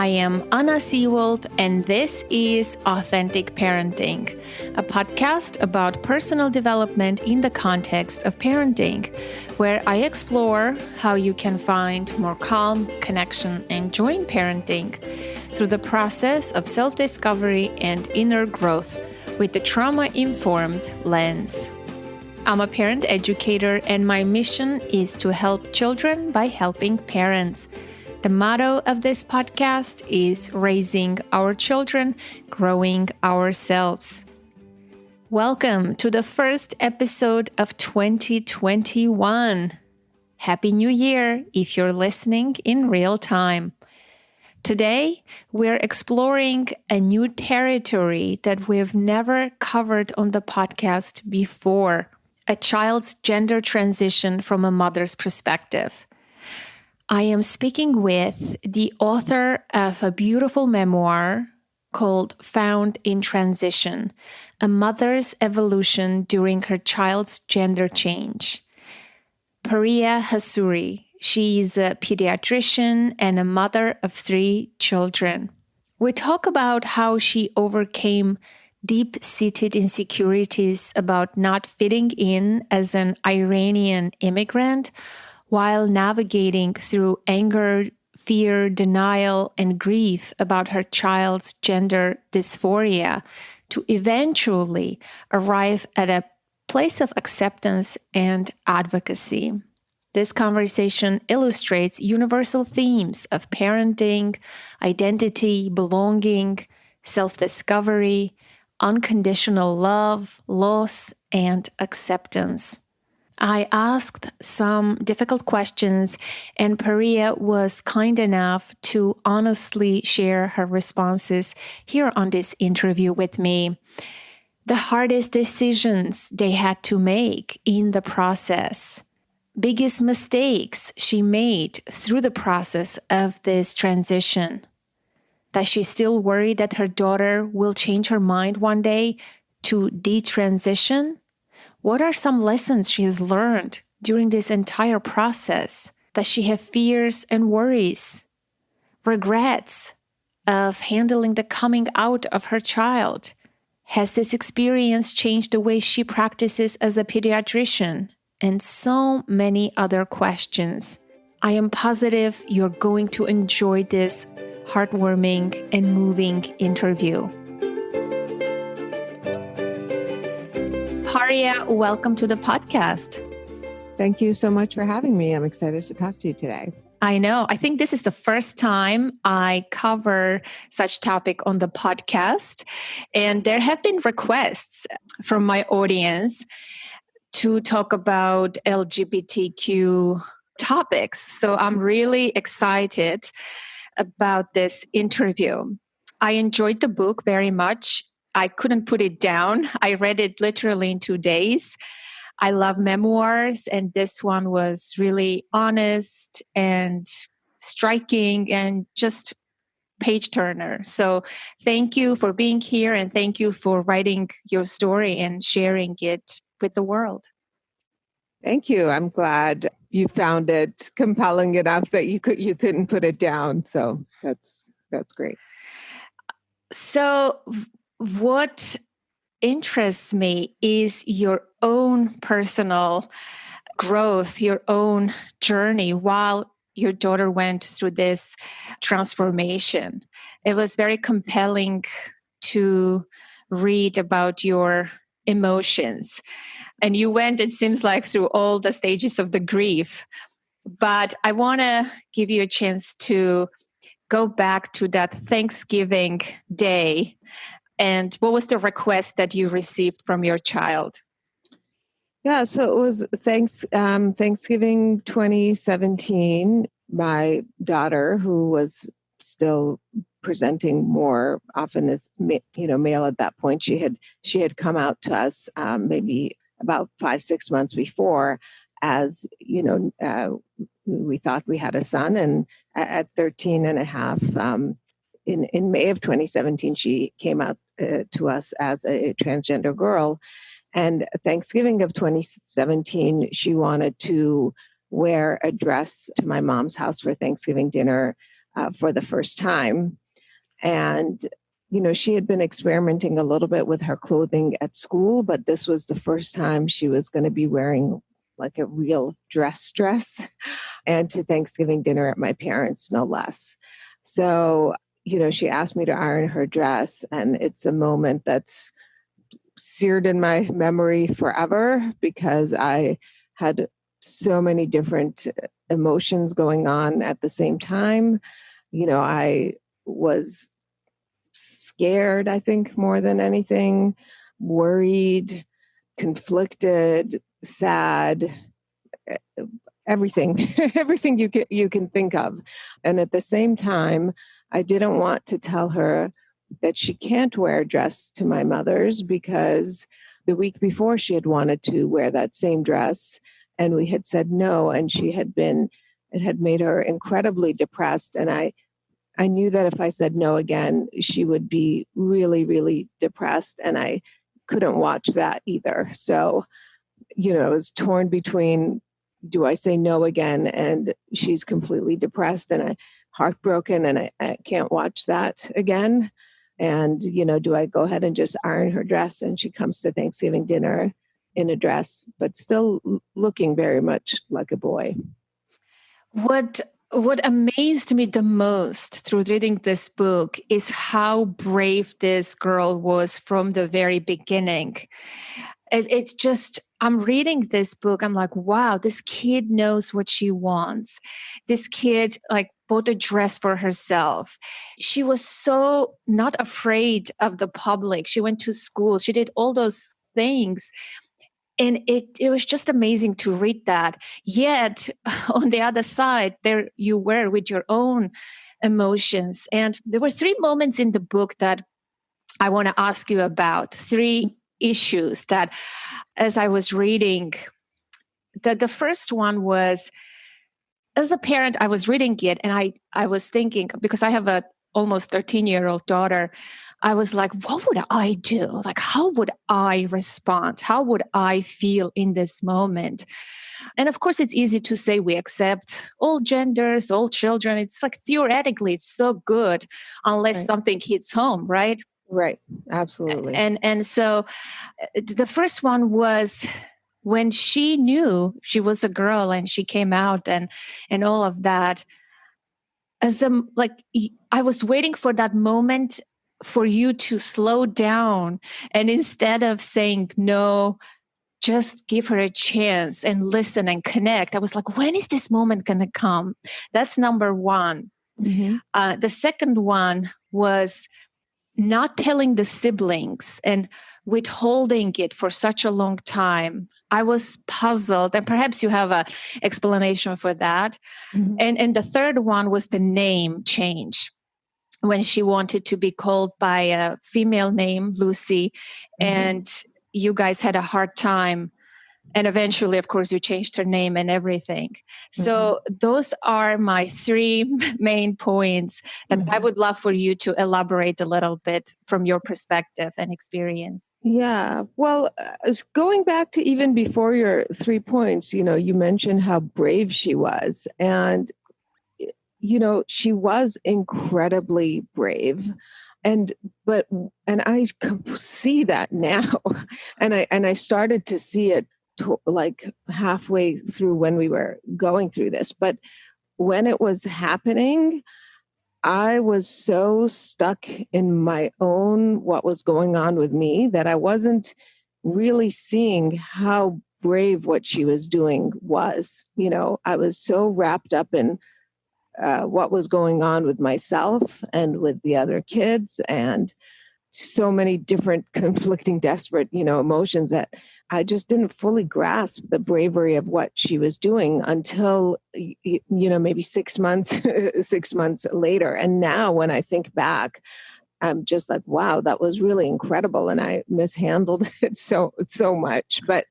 I am Anna Seawold, and this is Authentic Parenting, a podcast about personal development in the context of parenting, where I explore how you can find more calm, connection, and joy in parenting through the process of self-discovery and inner growth with the trauma-informed lens. I'm a parent educator, and my mission is to help children by helping parents. The motto of this podcast is raising our children, growing ourselves. Welcome to the first episode of 2021. Happy New Year if you're listening in real time. Today, we're exploring a new territory that we've never covered on the podcast before, a child's gender transition from a mother's perspective. I am speaking with the author of a beautiful memoir called Found in Transition, A Mother's Evolution During Her Child's Gender Change. Paria Hassouri. She is a pediatrician and a mother of 3 children. We talk about how she overcame deep-seated insecurities about not fitting in as an Iranian immigrant, while navigating through anger, fear, denial, and grief about her child's gender dysphoria to eventually arrive at a place of acceptance and advocacy. This conversation illustrates universal themes of parenting, identity, belonging, self-discovery, unconditional love, loss, and acceptance. I asked some difficult questions, and Paria was kind enough to honestly share her responses here on this interview with me. The hardest decisions they had to make in the process, biggest mistakes she made through the process of this transition, that she's still worried that her daughter will change her mind one day to detransition. What are some lessons she has learned during this entire process? Does she have fears and worries, regrets of handling the coming out of her child? Has this experience changed the way she practices as a pediatrician? And so many other questions. I am positive you're going to enjoy this heartwarming and moving interview. Paria, welcome to the podcast. Thank you so much for having me. I'm excited to talk to you today. I know. I think this is the first time I cover such topic on the podcast. And there have been requests from my audience to talk about LGBTQ topics. So I'm really excited about this interview. I enjoyed the book very much. I couldn't put it down. I read it literally in 2 days. I love memoirs, and this one was really honest and striking and just page turner. So thank you for being here, and thank you for writing your story and sharing it with the world. Thank you. I'm glad you found it compelling enough that you couldn't put it down. So that's great. So what interests me is your own personal growth, your own journey while your daughter went through this transformation. It was very compelling to read about your emotions. And you went, it seems like, through all the stages of the grief. But I want to give you a chance to go back to that Thanksgiving day. And what was the request that you received from your child? Yeah, so it was Thanksgiving 2017. My daughter, who was still presenting more often as male at that point, she had come out to us maybe about 5-6 months before, as we thought we had a son, and at 13 and a half. In May of 2017, she came out to us as a transgender girl. And Thanksgiving of 2017, she wanted to wear a dress to my mom's house for Thanksgiving dinner for the first time. And, she had been experimenting a little bit with her clothing at school, but this was the first time she was going to be wearing like a real dress, and to Thanksgiving dinner at my parents', no less. So, she asked me to iron her dress, and it's a moment that's seared in my memory forever because I had so many different emotions going on at the same time. I was scared, I think, more than anything, worried, conflicted, sad, everything, everything you can think of. And at the same time, I didn't want to tell her that she can't wear a dress to my mother's because the week before she had wanted to wear that same dress and we had said no, and it had made her incredibly depressed. And I knew that if I said no again, she would be really, really depressed, and I couldn't watch that either. So, I was torn between, do I say no again? And she's completely depressed and heartbroken, and I can't watch that again. And, do I go ahead and just iron her dress? And she comes to Thanksgiving dinner in a dress, but still looking very much like a boy. What amazed me the most through reading this book is how brave this girl was from the very beginning. It's just, I'm reading this book, I'm like, wow, this kid knows what she wants. This kid bought a dress for herself. She was so not afraid of the public. She went to school. She did all those things. And it was just amazing to read that. Yet on the other side, there you were with your own emotions. And there were 3 moments in the book that I want to ask you about, 3 issues that as I was reading, the first one was, as a parent, I was reading it and I was thinking, because I have a almost 13-year-old daughter, I was like, what would I do? How would I respond? How would I feel in this moment? And of course, it's easy to say we accept all genders, all children. It's theoretically, it's so good unless something hits home, right? Right. Absolutely. And so the first one was when she knew she was a girl and she came out and all of that. I was waiting for that moment for you to slow down, and instead of saying no, just give her a chance and listen and connect. I was like, when is this moment going to come? That's number one. Mm-hmm. The second one was not telling the siblings and withholding it for such a long time. I was puzzled, and perhaps you have an explanation for that. Mm-hmm. And the third one was the name change, when she wanted to be called by a female name, Lucy, mm-hmm. and you guys had a hard time. And eventually, of course, you changed her name and everything. Mm-hmm. So those are my 3 main points that mm-hmm. I would love for you to elaborate a little bit from your perspective and experience. Yeah. Well, going back to even before your 3 points, you mentioned how brave she was. And she was incredibly brave. And I see that now. And I started to see it halfway through when we were going through this. But when it was happening, I was so stuck in my own, what was going on with me, that I wasn't really seeing how brave what she was doing was. I was so wrapped up in what was going on with myself and with the other kids, and so many different conflicting, desperate, emotions, that I just didn't fully grasp the bravery of what she was doing until, maybe 6 months, 6 months later. And now when I think back, I'm just like, wow, that was really incredible. And I mishandled it so much. But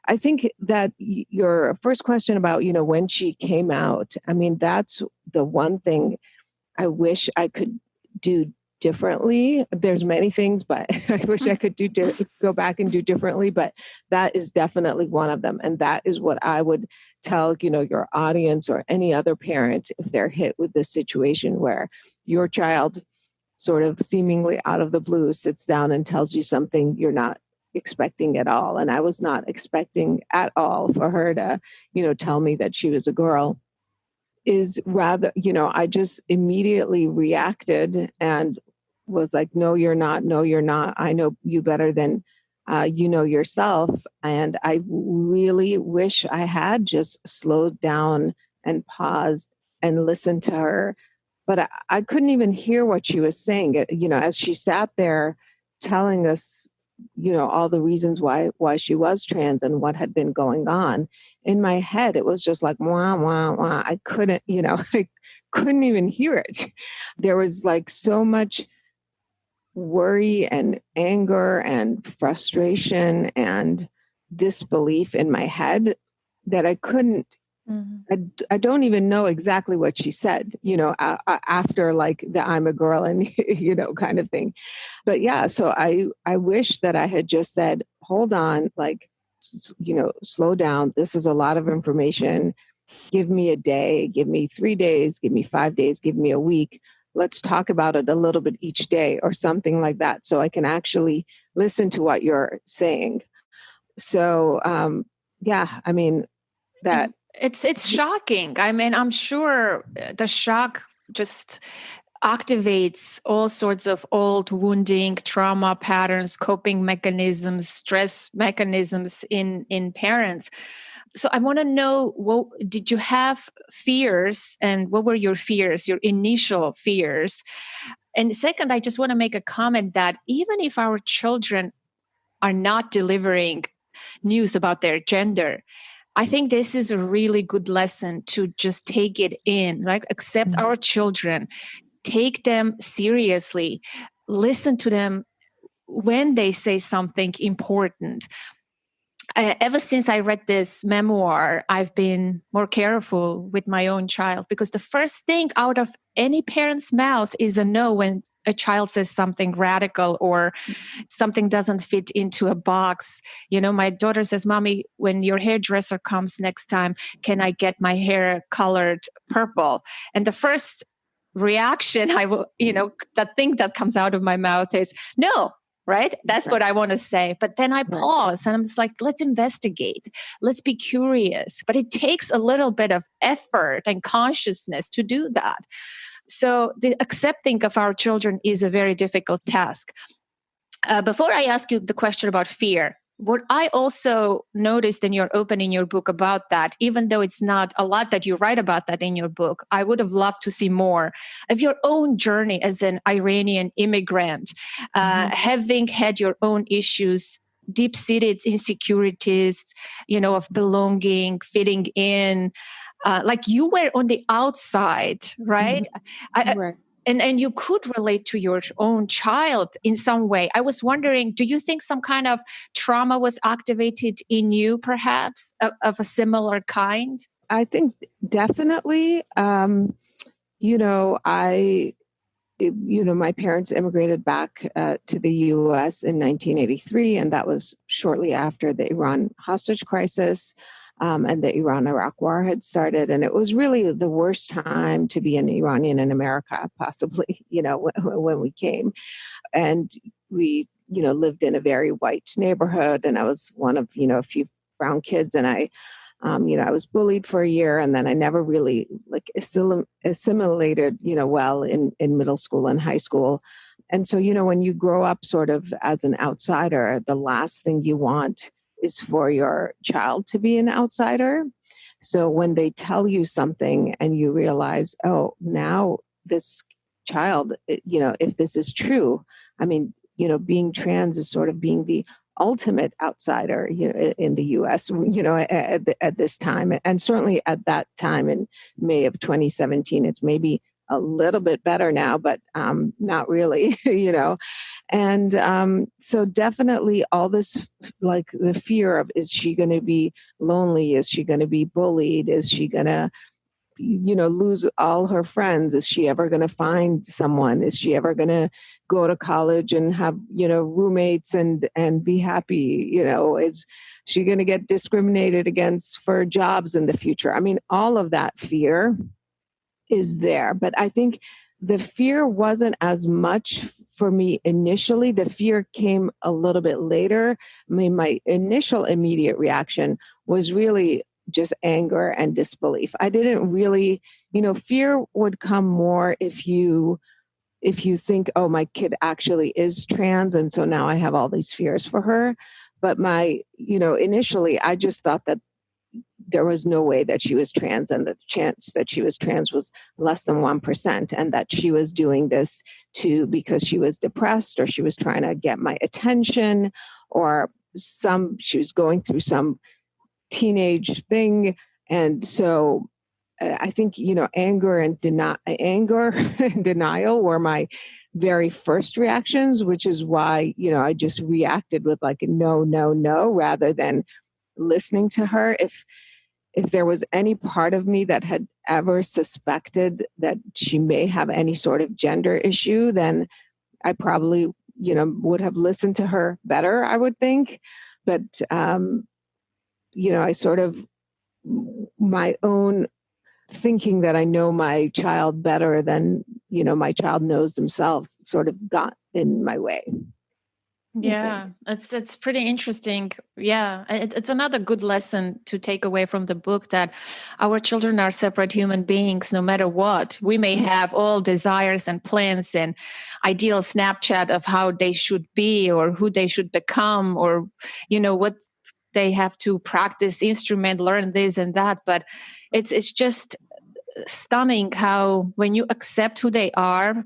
I think that your first question about, when she came out, I mean, that's the one thing I wish I could do differently. There's many things, but I wish I could go back and do differently. But that is definitely one of them. And that is what I would tell, your audience or any other parent if they're hit with this situation where your child sort of seemingly out of the blue sits down and tells you something you're not expecting at all. And I was not expecting at all for her to, tell me that she was a girl. Is rather, I just immediately reacted and was like, no, you're not. No, you're not. I know you better than you know yourself. And I really wish I had just slowed down and paused and listened to her. But I couldn't even hear what she was saying. As she sat there telling us, all the reasons why she was trans and what had been going on. In my head, it was just like, wah, wah, wah. I couldn't, I couldn't even hear it. There was like so much worry and anger and frustration and disbelief in my head that I couldn't, I don't even know exactly what she said, after like the I'm a girl and, kind of thing. But yeah, so I wish that I had just said, hold on, like, slow down. This is a lot of information. Give me a day, give me 3 days, give me 5 days, give me a week. Let's talk about it a little bit each day or something like that. So I can actually listen to what you're saying. So, yeah, I mean, that. It's shocking. I mean, I'm sure the shock just activates all sorts of old wounding, trauma patterns, coping mechanisms, stress mechanisms in parents. So I want to know, did you have fears, and what were your fears, your initial fears? And second, I just want to make a comment that even if our children are not delivering news about their gender, I think this is a really good lesson to just take it in, right? Accept our children, take them seriously, listen to them when they say something important. Ever since I read this memoir, I've been more careful with my own child, because the first thing out of any parent's mouth is a no when a child says something radical or something doesn't fit into a box. My daughter says, "Mommy, when your hairdresser comes next time, can I get my hair colored purple?" And the first reaction the thing that comes out of my mouth is no. Right? That's what I want to say. But then I pause and I'm just like, let's investigate. Let's be curious. But it takes a little bit of effort and consciousness to do that. So the accepting of our children is a very difficult task. Before I ask you the question about fear, what I also noticed in your book about that, even though it's not a lot that you write about that in your book, I would have loved to see more of your own journey as an Iranian immigrant, having had your own issues, deep-seated insecurities, of belonging, fitting in, like you were on the outside, right? Right. And you could relate to your own child in some way. I was wondering, do you think some kind of trauma was activated in you, perhaps, of a similar kind? I think definitely. My parents immigrated back to the U.S. in 1983, and that was shortly after the Iran hostage crisis. And the Iran-Iraq war had started. And it was really the worst time to be an Iranian in America, possibly, when we came. And we, lived in a very white neighborhood. And I was one of, a few brown kids. And I was bullied for a year. And then I never really assimilated, well in middle school and high school. And so, when you grow up sort of as an outsider, the last thing you want is for your child to be an outsider. So when they tell you something and you realize, oh, now this child, if this is true, I mean, being trans is sort of being the ultimate outsider, in the U.S., at this time. And certainly at that time in May of 2017, it's maybe a little bit better now, but not really, And so definitely all this, like the fear of, is she going to be lonely? Is she going to be bullied? Is she going to lose all her friends? Is she ever going to find someone? Is she ever going to go to college and have, roommates and be happy? Is she going to get discriminated against for jobs in the future? I mean, all of that fear is there. But I think the fear wasn't as much for me initially. The fear came a little bit later. I mean, my initial immediate reaction was really just anger and disbelief. I didn't really, fear would come more if you think, oh, my kid actually is trans, and so now I have all these fears for her. But initially I just thought that there was no way that she was trans, and the chance that she was trans was less than 1%, and that she was doing this because she was depressed, or she was trying to get my attention, or she was going through some teenage thing. And so I think, anger and denial were my very first reactions, which is why, I just reacted with like, no, no, no, rather than listening to her. If there was any part of me that had ever suspected that she may have any sort of gender issue, then I probably, would have listened to her better, I would think. But, I sort of, my own thinking that I know my child better than, my child knows themselves, sort of got in my way. Yeah, it's pretty interesting. Yeah, it's another good lesson to take away from the book, that our children are separate human beings no matter what. We may have all desires and plans and ideal Snapchat of how they should be or who they should become, or, what they have to practice instrument, learn this and that. But it's just stunning how when you accept who they are,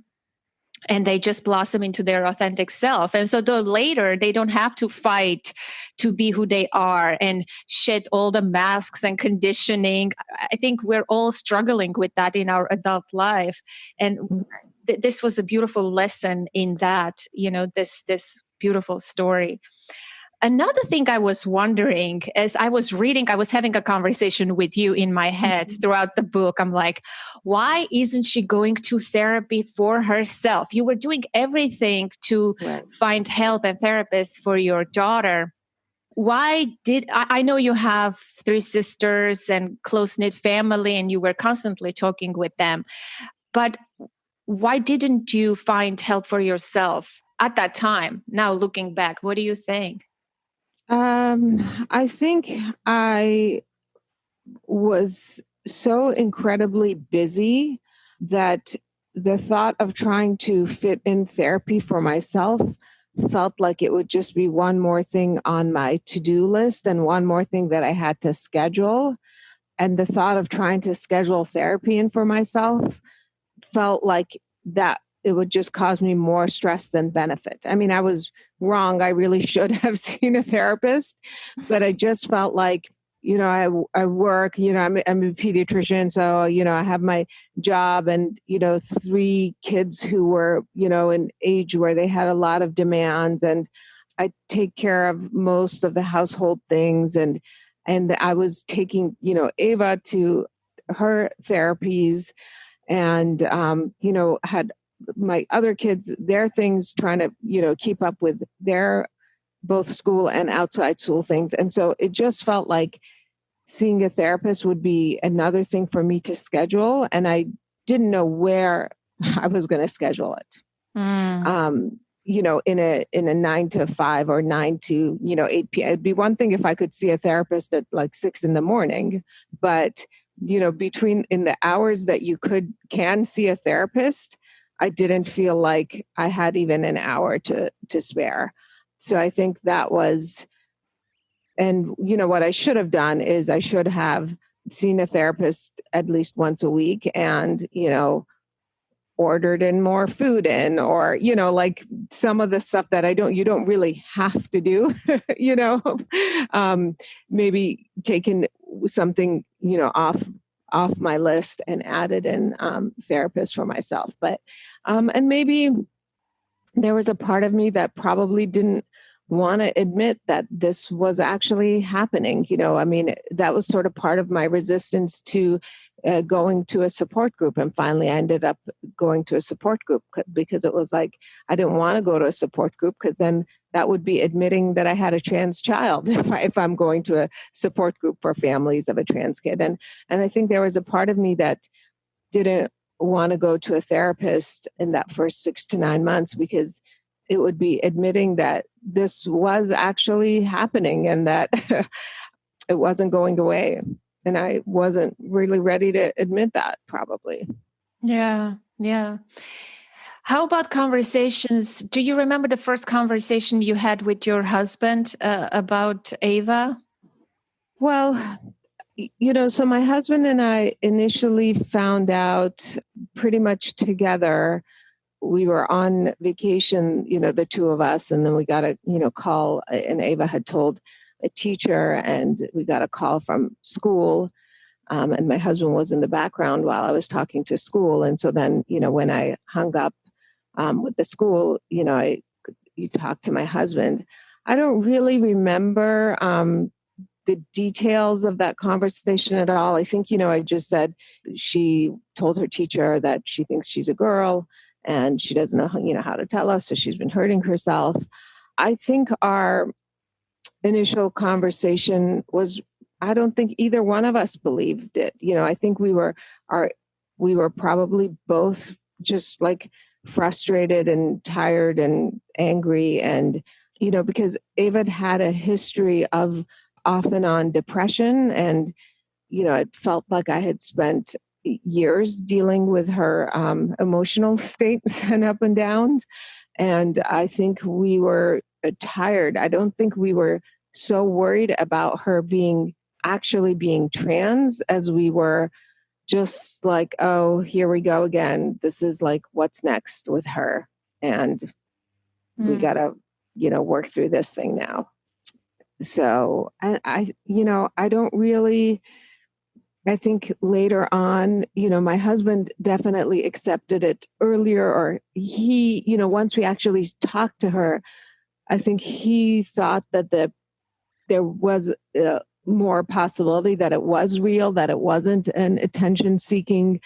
and they just blossom into their authentic self. And so though later they don't have to fight to be who they are and shed all the masks and conditioning. I think we're all struggling with that in our adult life. And this was a beautiful lesson in that, this beautiful story. Another thing I was wondering, as I was reading, I was having a conversation with you in my head throughout the book. I'm like, why isn't she going to therapy for herself? You were doing everything to find help and therapists for your daughter. Why I know you have 3 sisters and close-knit family, and you were constantly talking with them, but why didn't you find help for yourself at that time? Now looking back, what do you think? I think I was so incredibly busy that the thought of trying to fit in therapy for myself felt like it would just be one more thing on my to-do list and one more thing that I had to schedule. And the thought of trying to schedule therapy in for myself felt like that it would just cause me more stress than benefit. I mean, I was wrong. I really should have seen a therapist, but I just felt like, I work, I'm a pediatrician. So, I have my job and, 3 kids who were, in age where they had a lot of demands, and I take care of most of the household things. And I was taking, Ava to her therapies, and, had my other kids, their things, trying to, keep up with their both school and outside school things. And so it just felt like seeing a therapist would be another thing for me to schedule. And I didn't know where I was going to schedule it. In a 9 to 5 or 9 to, 8 p.m. It'd be one thing if I could see a therapist at like 6 a.m, but, between in the hours that you can see a therapist, I didn't feel like I had even an hour to spare. So I think that was, and what I should have done is I should have seen a therapist at least once a week and, ordered in more food in, or, like some of the stuff that you don't really have to do, maybe taken something, off my list and added in therapist for myself. But, and maybe there was a part of me that probably didn't want to admit that this was actually happening. I mean, that was sort of part of my resistance to going to a support group. And finally, I ended up going to a support group because it was like, I didn't want to go to a support group because then that would be admitting that I had a trans child if I'm going to a support group for families of a trans kid. And I think there was a part of me that didn't want to go to a therapist in that first 6 to 9 months because it would be admitting that this was actually happening and that it wasn't going away. And I wasn't really ready to admit that, probably. Yeah, yeah. How about conversations? Do you remember the first conversation you had with your husband about Ava? Well, so my husband and I initially found out pretty much together. We were on vacation, the two of us, and then we got a, call, and Ava had told a teacher, and we got a call from school. And my husband was in the background while I was talking to school. And so then, when I hung up with the school, you talked to my husband. I don't really remember the details of that conversation at all. I think, I just said she told her teacher that she thinks she's a girl and she doesn't know, how to tell us. So she's been hurting herself. I think our initial conversation was, I don't think either one of us believed it. I think we were probably both just like frustrated and tired and angry. And, because Ava had a history of off and on depression. And, it felt like I had spent years dealing with her emotional states and up and downs. And I think we were tired. I don't think we were so worried about her actually being trans as we were just like, oh, here we go again. This is like, what's next with her? And we got to, work through this thing now. So I don't really, I think later on, my husband definitely accepted it earlier, or he, once we actually talked to her, I think he thought that there was more possibility that it was real, that it wasn't an attention-seeking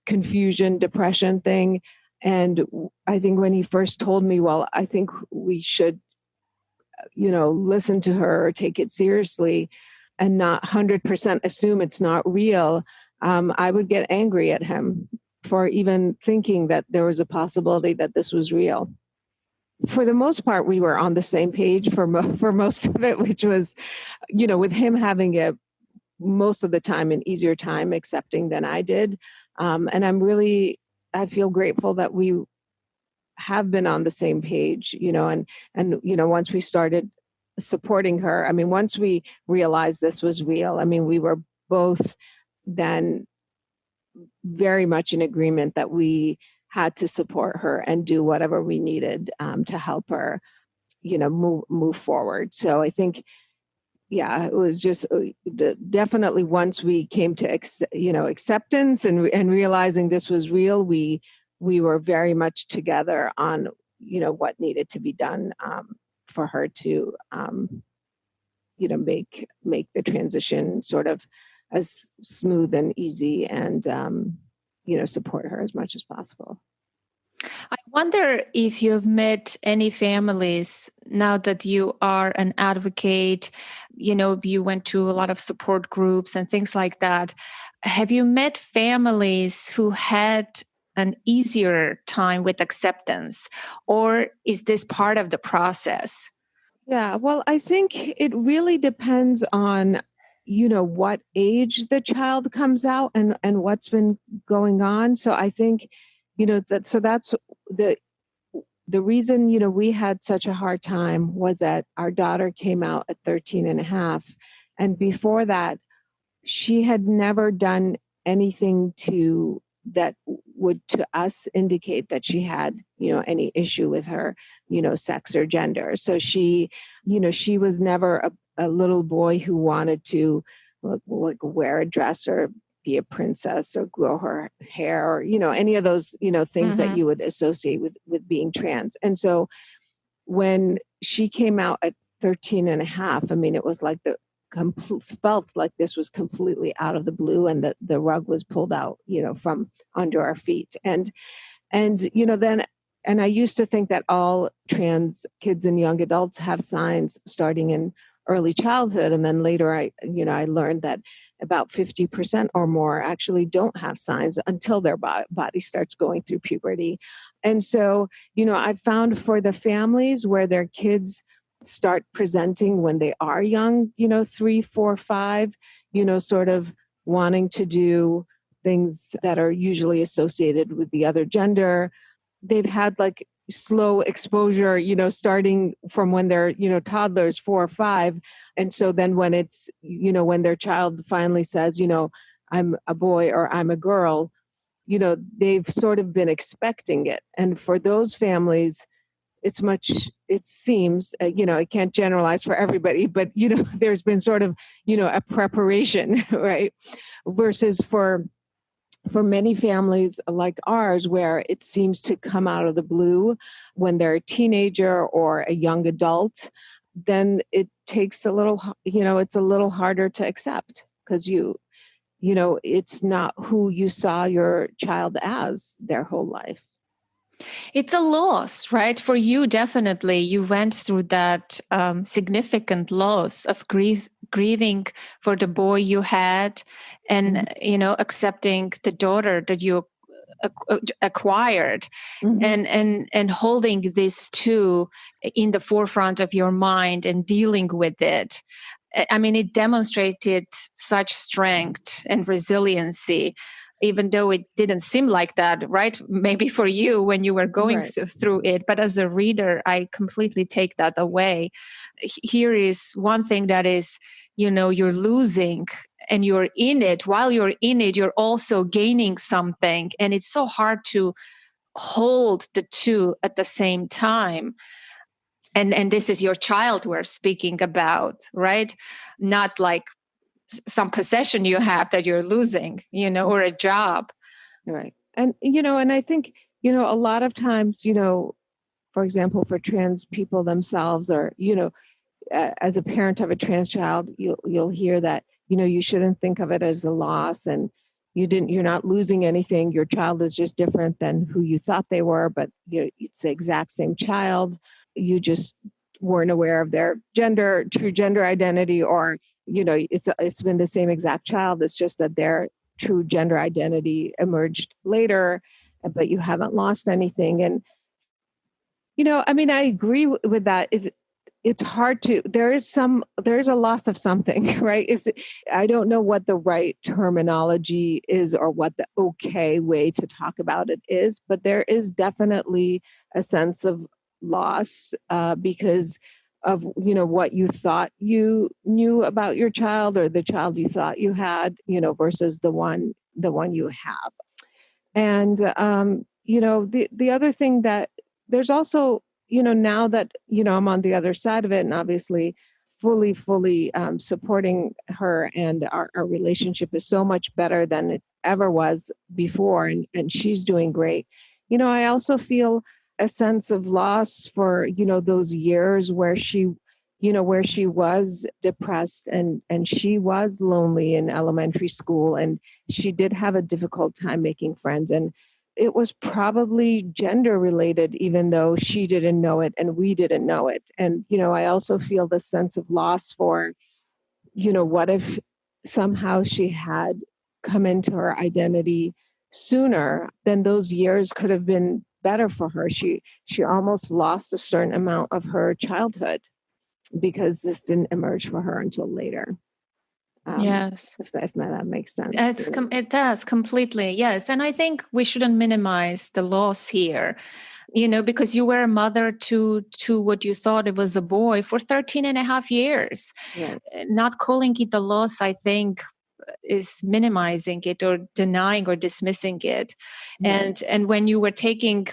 confusion, depression thing. And I think when he first told me, well, I think we should, listen to her or take it seriously and not 100% assume it's not real, I would get angry at him for even thinking that there was a possibility that this was real. For the most part, we were on the same page for most of it, which was, with him having most of the time an easier time accepting than I did. And I feel grateful that we have been on the same page, and once we started supporting her, I mean, once we realized this was real, I mean, we were both then very much in agreement that we had to support her and do whatever we needed to help her, move forward. So I think, yeah, it was just definitely once we came to acceptance and realizing this was real, we were very much together on what needed to be done for her to make the transition sort of as smooth and easy and support her as much as possible. I wonder if you've met any families now that you are an advocate, you went to a lot of support groups and things like that. Have you met families who had an easier time with acceptance, or is this part of the process? Yeah, well, I think it really depends on what age the child comes out and what's been going on. So I think that's the reason we had such a hard time was that our daughter came out at 13 and a half, and before that she had never done anything that would to us indicate that she had any issue with her sex or gender. So she was never a little boy who wanted to like wear a dress or be a princess or grow her hair or any of those things that you would associate with being trans. And so when she came out at 13 and a half, I mean, it was like felt like this was completely out of the blue, and the rug was pulled out, from under our feet. And then, and I used to think that all trans kids and young adults have signs starting in early childhood. And then later I learned that about 50% or more actually don't have signs until their body starts going through puberty. And so, I've found for the families where their kids start presenting when they are young, 3, 4, 5, sort of wanting to do things that are usually associated with the other gender. They've had like slow exposure, starting from when they're, toddlers, 4 or 5. And so then when it's, when their child finally says, I'm a boy or I'm a girl, they've sort of been expecting it. And for those families, it seems, I can't generalize for everybody, but, there's been sort of, a preparation, right? Versus for many families like ours, where it seems to come out of the blue when they're a teenager or a young adult, then it takes a little, it's a little harder to accept because it's not who you saw your child as their whole life. It's a loss, right? For you, definitely. You went through that significant loss of grieving for the boy you had, and accepting the daughter that you acquired, and holding these two in the forefront of your mind and dealing with it. I mean, it demonstrated such strength and resiliency, even though it didn't seem like that, right? Maybe for you when you were going through it. But as a reader, I completely take that away. Here is one thing that is, you're losing and you're in it. While you're in it, you're also gaining something. And it's so hard to hold the two at the same time. And this is your child we're speaking about, right? Not like some possession you have that you're losing, or a job. Right. And, and I think, a lot of times, for example, for trans people themselves, or, as a parent of a trans child, you'll hear that, you shouldn't think of it as a loss, and you're not losing anything. Your child is just different than who you thought they were, but it's the exact same child. You just weren't aware of their true gender identity, or, it's been the same exact child. It's just that their true gender identity emerged later, but you haven't lost anything. And, I agree with that. It's hard to, there's a loss of something, right? I don't know what the right terminology is or what the okay way to talk about it is, but there is definitely a sense of loss because of, what you thought you knew about your child, or the child you thought you had, versus the one you have. And, the other thing that there's also, now that, I'm on the other side of it, and obviously fully supporting her, and our relationship is so much better than it ever was before. And she's doing great. I also feel a sense of loss for, those years where she was depressed and she was lonely in elementary school, and she did have a difficult time making friends. And it was probably gender related, even though she didn't know it and we didn't know it. And, I also feel the sense of loss for, what if somehow she had come into her identity sooner, then those years could have been better for her. She almost lost a certain amount of her childhood because this didn't emerge for her until later. Yes. If that makes sense. It does completely. Yes. And I think we shouldn't minimize the loss here, because you were a mother to what you thought it was a boy for 13 and a half years. Right. Not calling it a loss, I think, is minimizing it or denying or dismissing it. Right. And when you were taking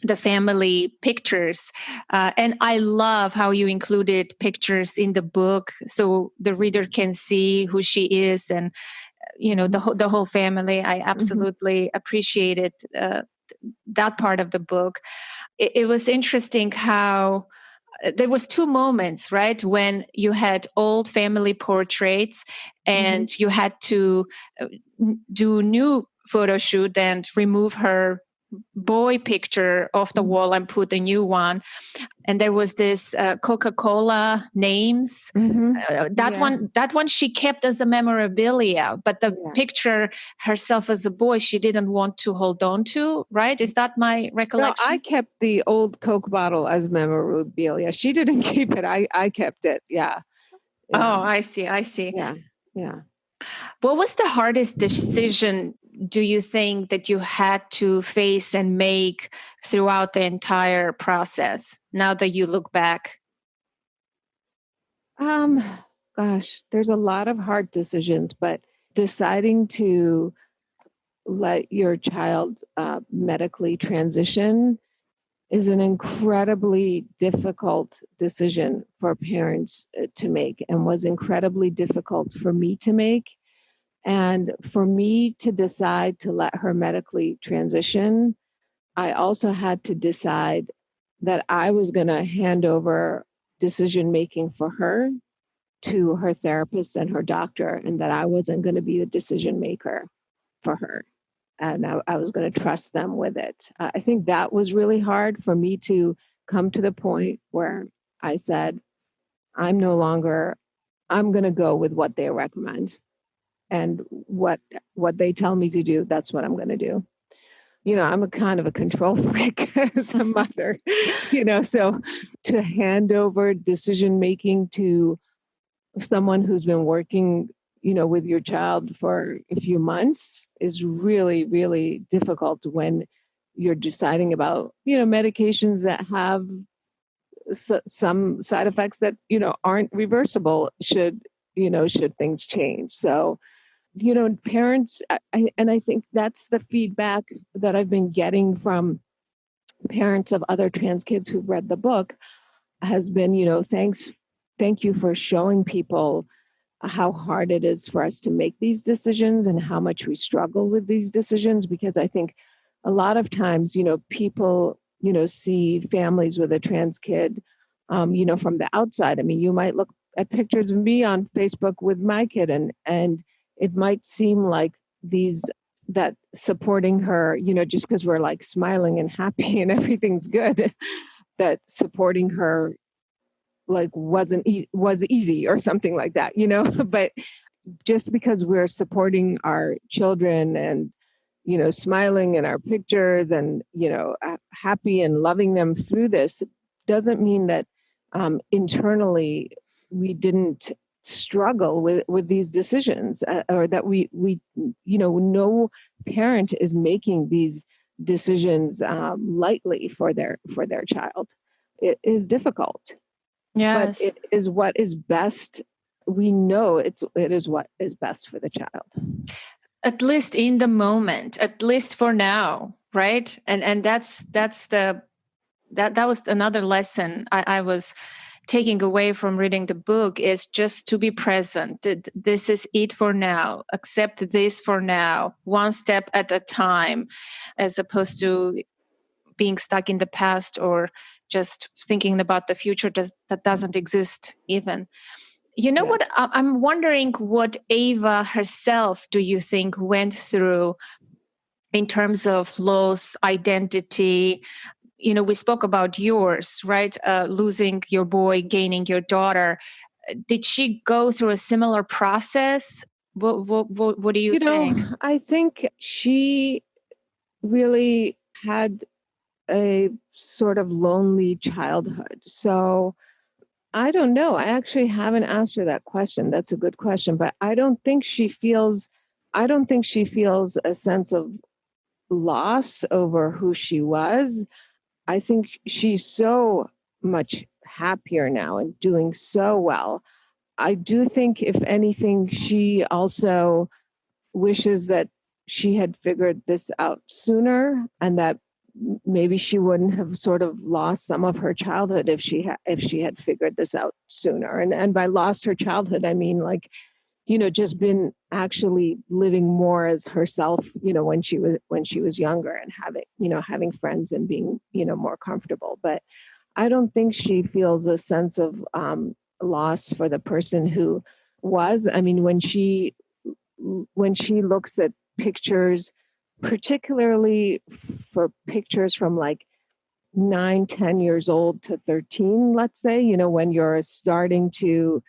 the family pictures. And I love how you included pictures in the book so the reader can see who she is and, the whole family. I absolutely appreciated that part of the book. it was interesting how there was two moments, right? When you had old family portraits and you had to do new photo shoot and remove her boy picture off the wall and put a new one. And there was this Coca-Cola names. That one she kept as a memorabilia, but the picture herself as a boy, she didn't want to hold on to, right? Is that my recollection? No, I kept the old Coke bottle as memorabilia. She didn't keep it. I kept it. Yeah. Oh, I see. Yeah. What was the hardest decision, do you think, that you had to face and make throughout the entire process, now that you look back? Gosh, there's a lot of hard decisions, but deciding to let your child medically transition is an incredibly difficult decision for parents to make, and was incredibly difficult for me to make. And for me to decide to let her medically transition, I also had to decide that I was going to hand over decision making for her to her therapist and her doctor, and that I wasn't going to be the decision maker for her. And I was going to trust them with it. I think that was really hard for me to come to the point where I said, I'm going to go with what they recommend, and what they tell me to do. That's what I'm going to do. I'm a kind of a control freak as a mother, so to hand over decision making to someone who's been working with your child for a few months is really, really difficult when you're deciding about, medications that have some side effects that, aren't reversible should things change. So, parents, I think that's the feedback that I've been getting from parents of other trans kids who've read the book has been, thank you for showing people how hard it is for us to make these decisions and how much we struggle with these decisions. Because I think a lot of times, people, see families with a trans kid, from the outside. I mean, you might look at pictures of me on Facebook with my kid, and it might seem like that supporting her, just because we're like smiling and happy and everything's good, that supporting her like was easy or something like that, but just because we're supporting our children and, smiling in our pictures and, happy and loving them through this doesn't mean that internally we didn't struggle with these decisions, or that we no parent is making these decisions lightly for their child. It is difficult. Yes. But it is what is best. We know it is what is best for the child. At least in the moment, at least for now, right? And that was another lesson I was taking away from reading the book, is just to be present. This is it for now. Accept this for now, one step at a time, as opposed to being stuck in the past or just thinking about the future that doesn't exist even. What? I'm wondering what Ava herself, do you think, went through in terms of loss, identity? We spoke about yours, right? Losing your boy, gaining your daughter. Did she go through a similar process? What do you think? I think she really had a sort of lonely childhood. So I don't know. I actually haven't asked her that question. That's a good question, but I don't think she feels a sense of loss over who she was. I think she's so much happier now and doing so well. I do think, if anything, she also wishes that she had figured this out sooner, and that maybe she wouldn't have sort of lost some of her childhood if she had figured this out sooner. And by lost her childhood, I mean like just been actually living more as herself, when she was younger, and having friends and being, more comfortable. But I don't think she feels a sense of loss for the person who was. I mean, when she looks at pictures, particularly for pictures from like 9, 10 years old to 13, let's say, when you're starting to,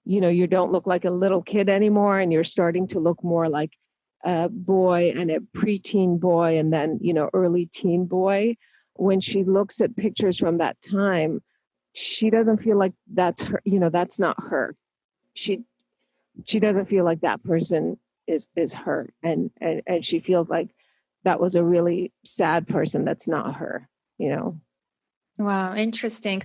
you don't look like a little kid anymore, and you're starting to look more like a boy and a preteen boy, and then, early teen boy. When she looks at pictures from that time, she doesn't feel like that's her, that's not her. She she doesn't feel like that person is her, and she feels like that was a really sad person that's not her, Wow, interesting.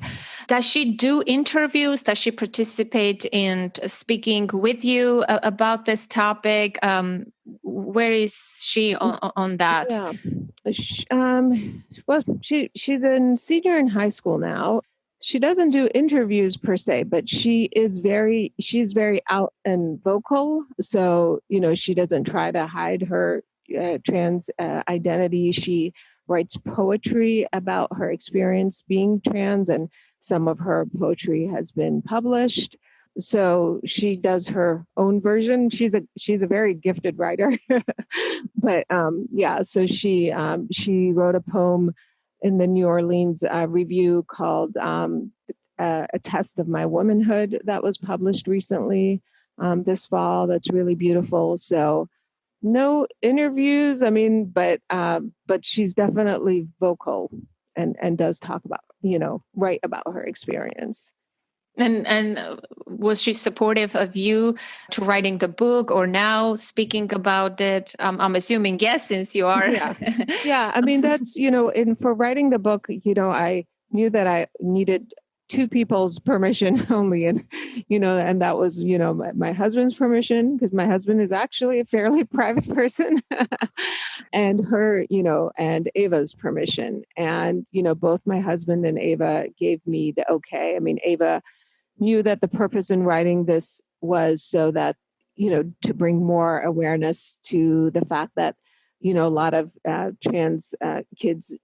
Does she do interviews? Does she participate in speaking with you about this topic? Where is she on that? Yeah. Well, she's a senior in high school now. She doesn't do interviews per se, but she's very out and vocal. So, she doesn't try to hide her trans identity. She writes poetry about her experience being trans, and some of her poetry has been published. So she does her own version. She's a very gifted writer. But yeah, so she wrote a poem in the New Orleans Review called "A Test of My Womanhood" that was published recently this fall. That's really beautiful. So no interviews. I mean, but she's definitely vocal, and does talk about, write about her experience. And was she supportive of you to writing the book, or now speaking about it? I'm assuming yes, since you are. Yeah. I mean, that's, for writing the book, I knew that I needed two people's permission only. And, and that was, my husband's permission, because my husband is actually a fairly private person, and her, and Ava's permission. And, both my husband and Ava gave me the okay. I mean, Ava knew that the purpose in writing this was so that, to bring more awareness to the fact that, a lot of trans kids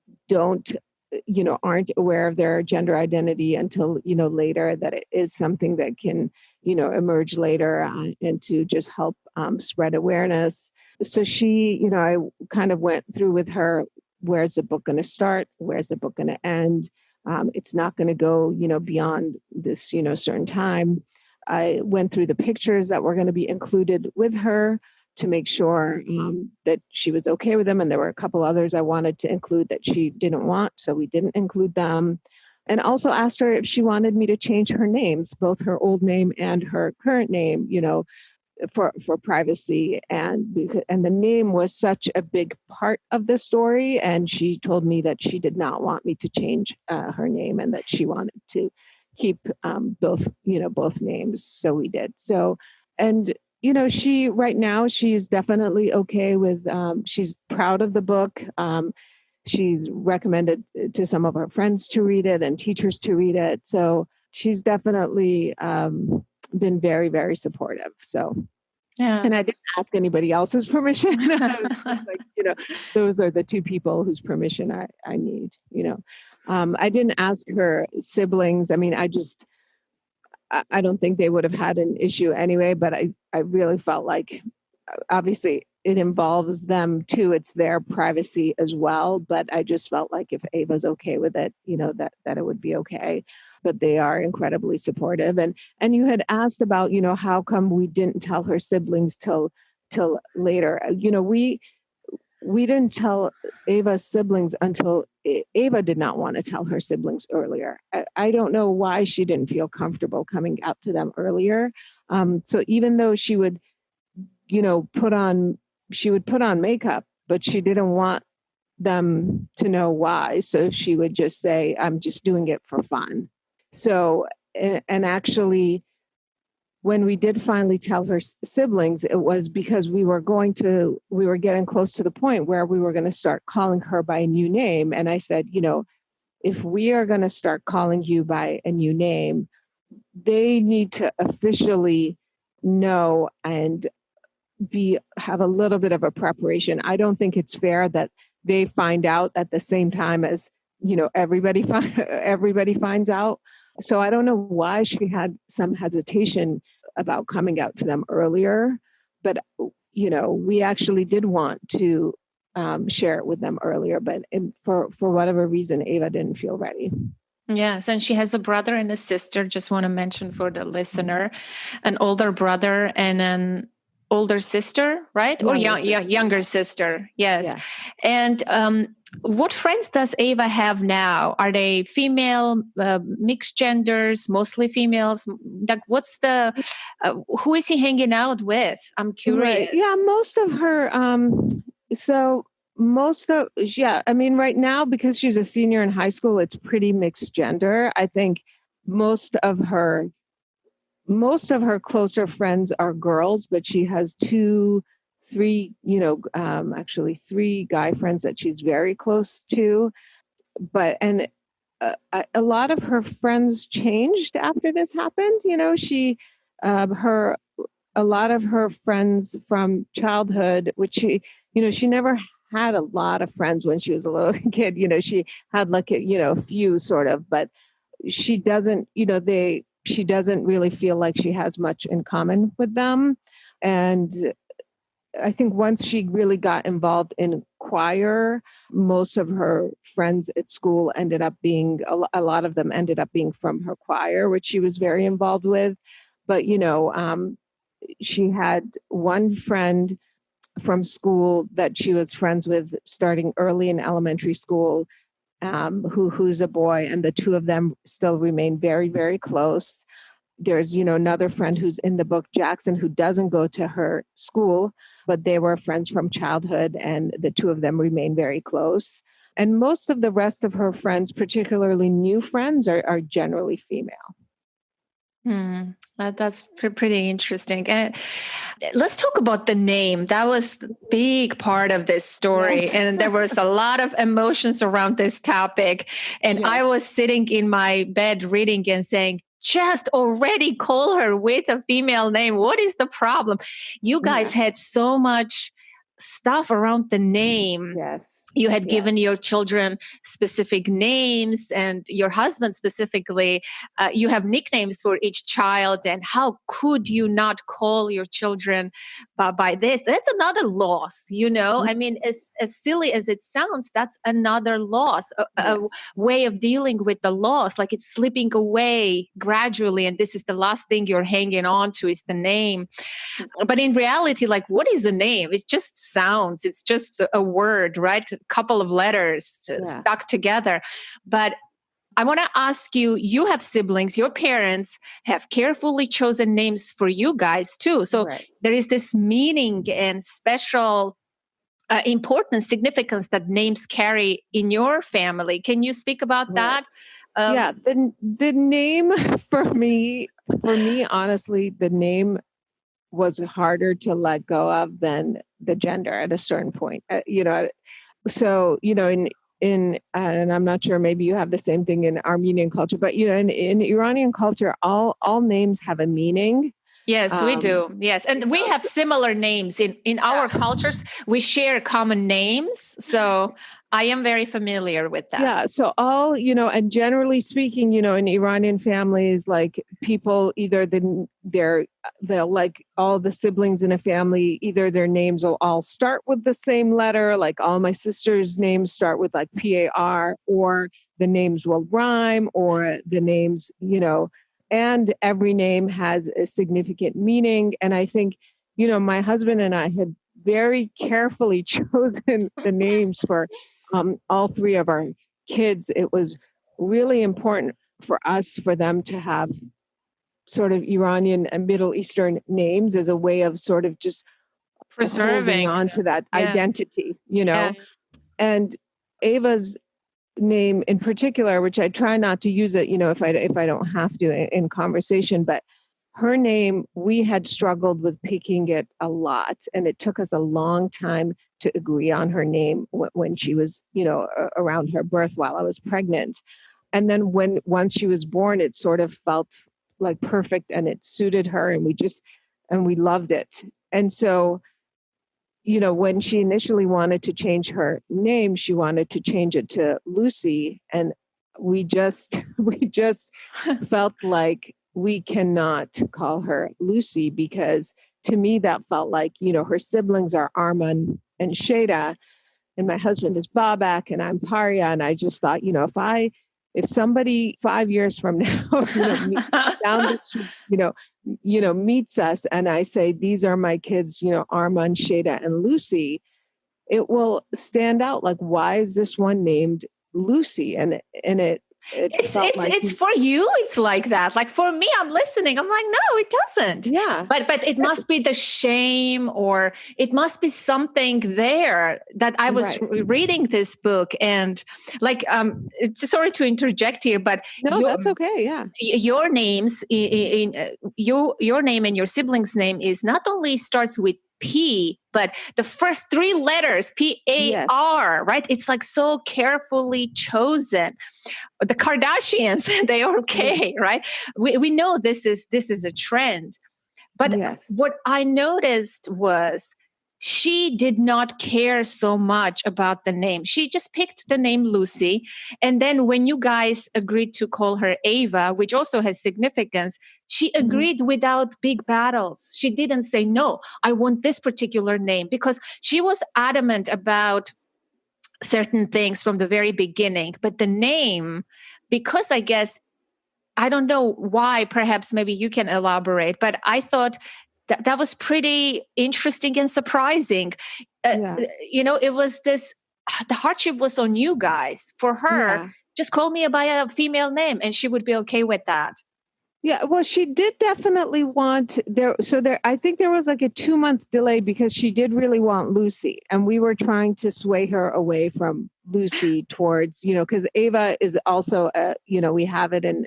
aren't aware of their gender identity until, later, that it is something that can, emerge later, and to just help spread awareness. So she, I kind of went through with her, where's the book going to start? Where's the book going to end? It's not going to go, beyond this, certain time. I went through the pictures that were going to be included with her to make sure that she was okay with them. And there were a couple others I wanted to include that she didn't want, so we didn't include them. And also asked her if she wanted me to change her names, both her old name and her current name, for privacy, and the name was such a big part of the story, and she told me that she did not want me to change her name, and that she wanted to keep both names. So we did. So, and she right now, she's definitely okay with, she's proud of the book. She's recommended to some of her friends to read it and teachers to read it. So she's definitely been very, very supportive. So, Yeah. And I didn't ask anybody else's permission. I was just like, those are the two people whose permission I need, I didn't ask her siblings. I mean, I don't think they would have had an issue anyway, but I really felt like, obviously it involves them too. It's their privacy as well. But I just felt like if Ava's okay with it, that it would be okay. But they are incredibly supportive. And you had asked about, how come we didn't tell her siblings till later. We didn't tell Ava's siblings until Ava did not want to tell her siblings earlier. I don't know why she didn't feel comfortable coming out to them earlier. So even though she would, put on makeup, but she didn't want them to know why. So she would just say, I'm just doing it for fun. So, and actually, when we did finally tell her siblings, it was because we were getting close to the point where we were going to start calling her by a new name. And I said, if we are going to start calling you by a new name, they need to officially know and have a little bit of a preparation. I don't think it's fair that they find out at the same time as, everybody finds out. So I don't know why she had some hesitation about coming out to them earlier, but we actually did want to share it with them earlier, but for whatever reason, Ava didn't feel ready. Yes, and she has a brother and a sister. Just want to mention for the listener, an older brother and an older sister, right? Younger sister. Yes. Yeah. And what friends does Ava have now? Are they female, mixed genders, mostly females? Like, what's who is he hanging out with? I'm curious. Right. Yeah, most of her. I mean, right now, because she's a senior in high school, it's pretty mixed gender. I think most of her closer friends are girls, but she has three guy friends that she's very close to. But, a lot of her friends changed after this happened. A lot of her friends from childhood, which she never had a lot of friends when she was a little kid. She had a few sort of, but she doesn't, she doesn't really feel like she has much in common with them. And I think once she really got involved in choir, most of her friends at school ended up being, a lot of them ended up being from her choir, which she was very involved with. But, she had one friend from school that she was friends with starting early in elementary school, who's a boy, and the two of them still remain very, very close. There's, another friend who's in the book, Jackson, who doesn't go to her school, but they were friends from childhood, and the two of them remain very close. And most of the rest of her friends, particularly new friends, are generally female. That's pretty interesting. And let's talk about the name. That was the big part of this story. Yes. And there was a lot of emotions around this topic. And yes. I was sitting in my bed reading and saying, just already call her with a female name. What is the problem? You guys had so much stuff around the name. Yes. You had given your children specific names, and your husband specifically. You have nicknames for each child. And how could you not call your children by this? That's another loss, I mean, as silly as it sounds, that's another loss, a way of dealing with the loss. Like, it's slipping away gradually. And this is the last thing you're hanging on to is the name. But in reality, like, what is a name? It just sounds, it's just a word, right? Couple of letters stuck together. But I want to ask you, you have siblings, your parents have carefully chosen names for you guys too. So there is this meaning and special importance, significance that names carry in your family. Can you speak about that? The name for me, honestly, the name was harder to let go of than the gender at a certain point. So, in and I'm not sure, maybe you have the same thing in Armenian culture, but, in Iranian culture, all names have a meaning. Yes, we do. Yes. And we have similar names in our cultures. We share common names. So I am very familiar with that. Yeah. So and generally speaking, in Iranian families, like people, either they'll like all the siblings in a family, either their names will all start with the same letter. Like all my sister's names start with like PAR, or the names will rhyme, or the names, and every name has a significant meaning. And I think, my husband and I had very carefully chosen the names for all three of our kids. It was really important for them to have sort of Iranian and Middle Eastern names as a way of sort of just preserving on to that identity, And Ava's name in particular, which I try not to use it, if I don't have to in conversation, but her name, we had struggled with picking it a lot, and it took us a long time to agree on her name when she was, around her birth while I was pregnant. And then once she was born, it sort of felt like perfect and it suited her. And we just, and we loved it. And so, when she initially wanted to change her name, she wanted to change it to Lucy. And we just felt like we cannot call her Lucy, because to me that felt like, her siblings are Arman and Shada, and my husband is Babak, and I'm Paria. And I just thought, if somebody 5 years from now, down the street, meets us, and I say, these are my kids, Arman, Shada, and Lucy, it will stand out. Like, why is this one named Lucy? And it it's for you. It's like that. Like for me, I'm listening. I'm like, no, it doesn't. Yeah. But it must be the shame, or it must be something there that I was reading this book, and like, sorry to interject here, but no, that's okay. Yeah. Your names your name and your sibling's name is not only starts with P, but the first three letters, P-A-R, right? It's like so carefully chosen. The Kardashians, they are okay, right? We know this is a trend. But what I noticed was she did not care so much about the name. She just picked the name Lucy. And then when you guys agreed to call her Ava, which also has significance, she agreed without big battles. She didn't say, no, I want this particular name, because she was adamant about certain things from the very beginning. But the name, because I guess, I don't know why, perhaps maybe you can elaborate, but I thought that was pretty interesting and surprising. It was this, the hardship was on you guys. For her, just call me by a female name and she would be okay with that. Yeah, well, she did definitely want I think there was like a 2-month delay, because she did really want Lucy. And we were trying to sway her away from Lucy towards, because Ava is also, we have it in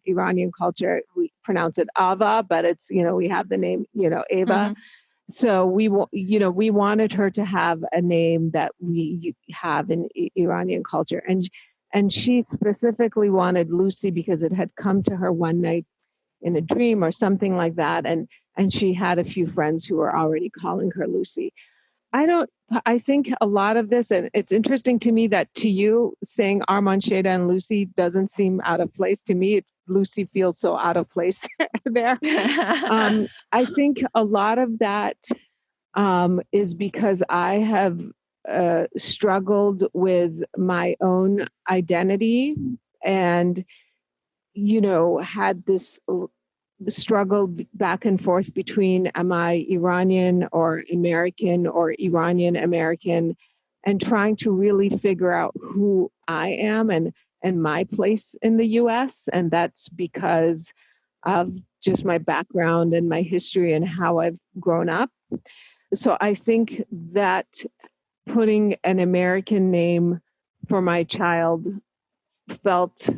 Iranian culture. We pronounce it Ava, but it's, we have the name, Ava. Mm-hmm. So we wanted her to have a name that we have in Iranian culture. And she specifically wanted Lucy because it had come to her one night in a dream or something like that. And she had a few friends who were already calling her Lucy. I think a lot of this, and it's interesting to me that to you saying Arman, Shada, and Lucy doesn't seem out of place. To me, Lucy feels so out of place there. I think a lot of that is because I have struggled with my own identity, and had this struggle back and forth between, am I Iranian or American, or Iranian American, and trying to really figure out who I am and my place in the US. And that's because of just my background and my history and how I've grown up. So I think that putting an American name for my child felt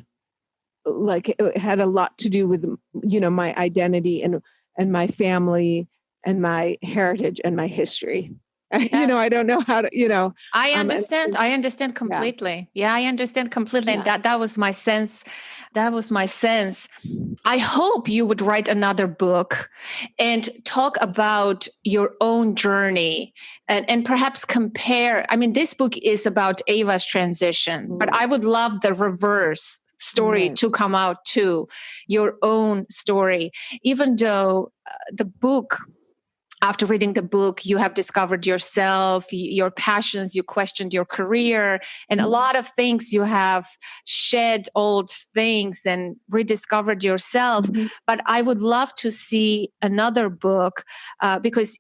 like it had a lot to do with, my identity and my family and my heritage and my history. Yeah. I don't know how to, I understand. I understand completely. Yeah, I understand completely. Yeah. And that was my sense. That was my sense. I hope you would write another book and talk about your own journey and perhaps compare. I mean, this book is about Ava's transition, but I would love the reverse story to come out too, your own story, even though the book, after reading the book, you have discovered yourself, your passions, you questioned your career, and a lot of things. You have shed old things and rediscovered yourself. Mm-hmm. But I would love to see another book because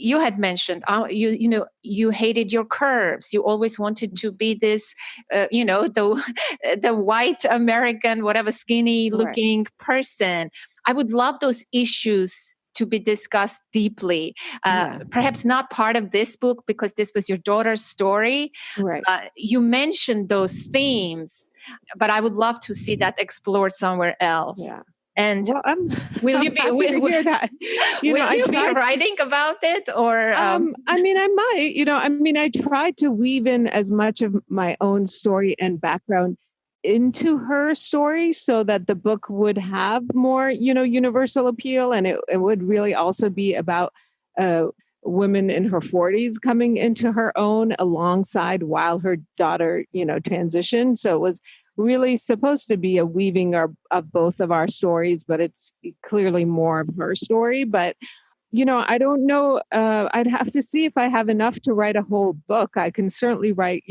you had mentioned, you hated your curves. You always wanted to be this, the white American, whatever, skinny looking person. I would love those issues to be discussed deeply. Perhaps not part of this book because this was your daughter's story. Right. You mentioned those themes, but I would love to see that explored somewhere else. Yeah. And will you be hear that? Will you be writing about it, or? I might. I tried to weave in as much of my own story and background into her story so that the book would have more, universal appeal. And it would really also be about women in her 40s coming into her own alongside while her daughter, transitioned. So it was really supposed to be a weaving of both of our stories, but it's clearly more of her story. But I don't know. I'd have to see if I have enough to write a whole book. I can certainly write,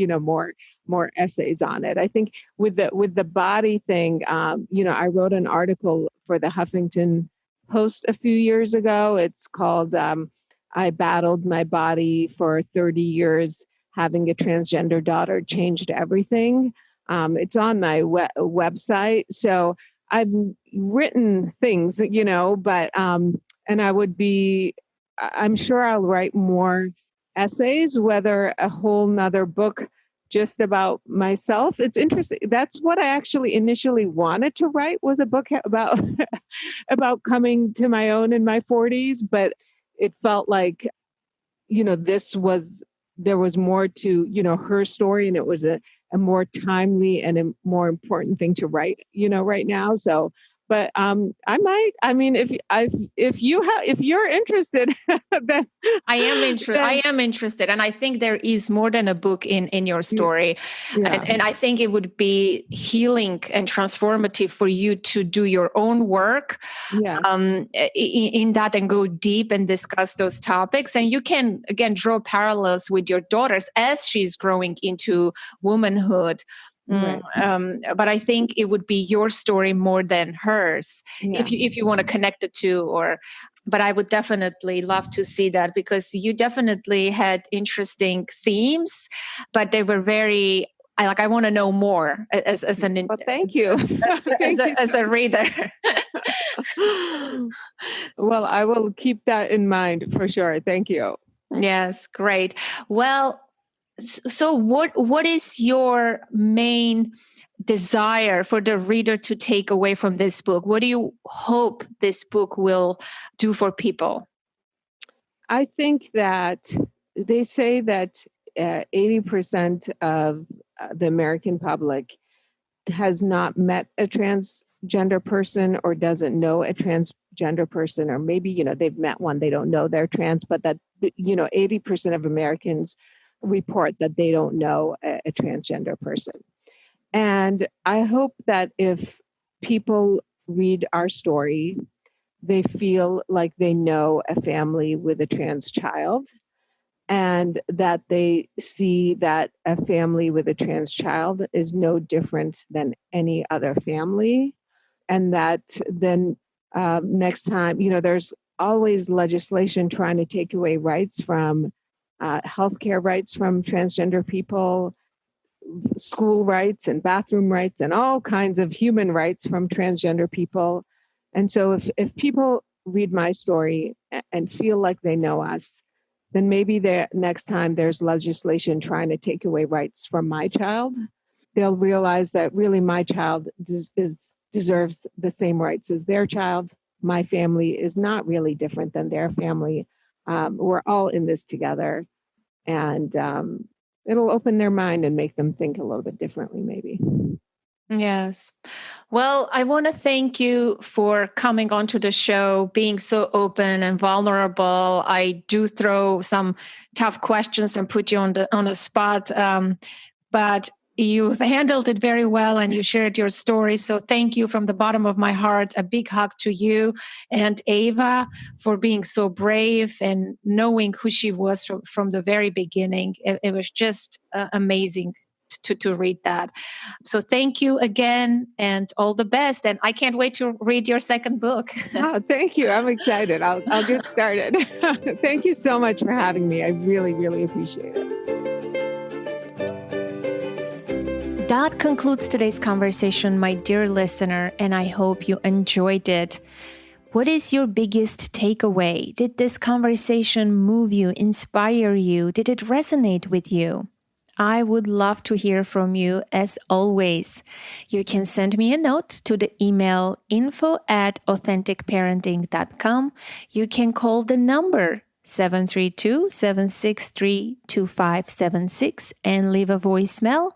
more essays on it. I think with the body thing, I wrote an article for the Huffington Post a few years ago. It's called "I Battled My Body for 30 Years. Having a Transgender Daughter Changed Everything." It's on my website. So I've written things, but and I'm sure I'll write more essays, whether a whole nother book just about myself. It's interesting. That's what I actually initially wanted to write, was a book about, about coming to my own in my 40s. But it felt like, there was more to, her story, and it was a more timely and a more important thing to write, right now. So, but if you're interested, then I am interested, and I think there is more than a book in your story, and I think it would be healing and transformative for you to do your own work, in that, and go deep and discuss those topics. And you can again draw parallels with your daughters as she's growing into womanhood. Right. But I think it would be your story more than hers, if you want to connect the two. But I would definitely love to see that, because you definitely had interesting themes, but they were very. I want to know more as an. Well, thank you. as a reader. Well, I will keep that in mind for sure. Thank you. Yes, great. Well. So what is your main desire for the reader to take away from this book? What do you hope this book will do for people? I think that they say that 80% of the American public has not met a transgender person or doesn't know a transgender person, or maybe, they've met one, they don't know they're trans, but that, 80% of Americans report that they don't know a transgender person. And I hope that if people read our story, they feel like they know a family with a trans child, and that they see that a family with a trans child is no different than any other family. And that then next time, there's always legislation trying to take away rights from healthcare rights from transgender people, school rights and bathroom rights, and all kinds of human rights from transgender people. And so if people read my story and feel like they know us, then maybe next time there's legislation trying to take away rights from my child, they'll realize that really my child deserves the same rights as their child. My family is not really different than their family. We're all in this together, and it'll open their mind and make them think a little bit differently, maybe. Yes. Well, I want to thank you for coming onto the show, being so open and vulnerable. I do throw some tough questions and put you on the spot, but you've handled it very well, and you shared your story. So thank you from the bottom of my heart. A big hug to you and Ava for being so brave and knowing who she was from the very beginning. It was just amazing to read that. So thank you again, and all the best. And I can't wait to read your second book. Oh, thank you. I'm excited. I'll get started. Thank you so much for having me. I really, really appreciate it. That concludes today's conversation, my dear listener, and I hope you enjoyed it. What is your biggest takeaway? Did this conversation move you, inspire you? Did it resonate with you? I would love to hear from you as always. You can send me a note to the email info@authenticparenting.com. You can call the number 732-763-2576 and leave a voicemail.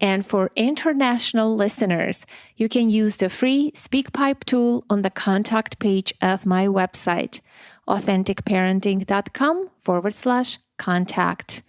And for international listeners, you can use the free SpeakPipe tool on the contact page of my website, authenticparenting.com/contact.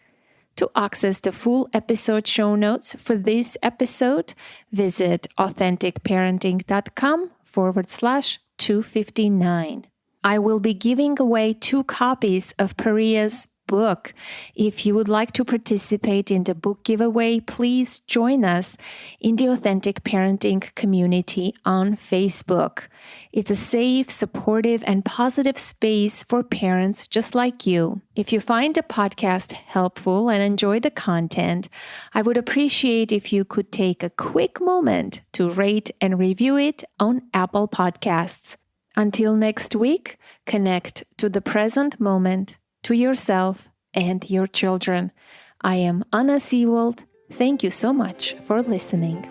To access the full episode show notes for this episode, visit authenticparenting.com/259. I will be giving away 2 copies of Paria's book. If you would like to participate in the book giveaway, please join us in the Authentic Parenting community on Facebook. It's a safe, supportive, and positive space for parents just like you. If you find the podcast helpful and enjoy the content, I would appreciate if you could take a quick moment to rate and review it on Apple Podcasts. Until next week, connect to the present moment, to yourself and your children. I am Anna Seewald. Thank you so much for listening.